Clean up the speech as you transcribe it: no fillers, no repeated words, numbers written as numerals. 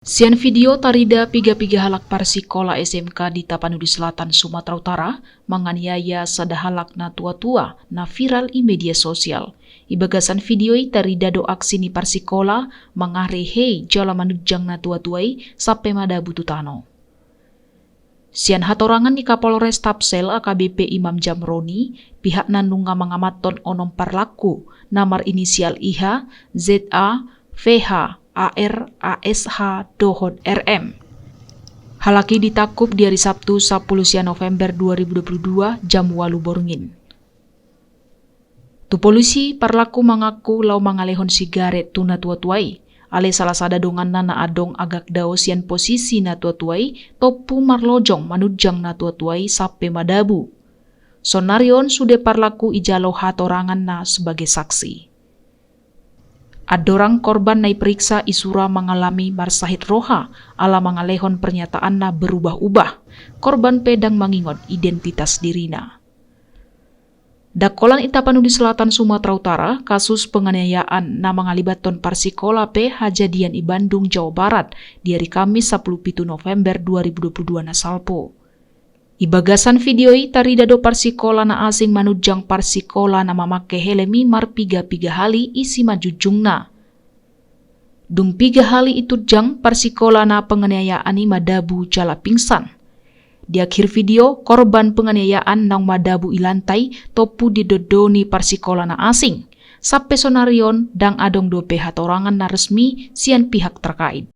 Sian video tarida piga-piga halak parsikola SMK di Tapanuli Selatan, Sumatera Utara menganiaya sadahalak na tua-tua na viral di media sosial. Ibagasan video tarida do aksi ni parsikola mengarehe jala manujang na tua-tuai sampai mada bututano. Sian hatorangan ni Kapolres Tapsel AKBP Imam Jamroni, pihak nanunga mangamaton onom parlaku namar inisial IH, ZA, VH, AR, ASH, Dohod, RM. Halaki ditakup di hari Sabtu 10 November 2022 jam 8 borngin. Tu polisi parlaku mengaku lau mangalehon sigaret tu na tua-tuai. Ale salah sada dongan na adong agak dao sian posisi na tua-tuai topu marlojong manujang na tua-tuai sape madabu. Sonarion sude parlaku ijalo hatorangan na sebagai saksi. Adorang korban na periksa isura mengalami marsahit roha ala mangalehon pernyataan na berubah-ubah. Korban pedang mengingot identitas dirina. Dakolan Tapanuli Selatan Sumatera Utara, kasus penganiayaan na mangalibaton parsikola P hajadian i Bandung, Jawa Barat di hari Kamis 17 November 2022 na salpo. Ibagasan video tarida do parsikola na asing manujang parsikola na mamake helemi marpiga-piga hali isi majujungna. Dung piga hali itu jang parsikola na penganiayaan ni madabu jala pingsan. Di akhir video, korban penganiayaan nang madabu ilantai topu didodoni parsikola na asing. Sampai sonarion dang adong do pihak torangan na resmi sian pihak terkait.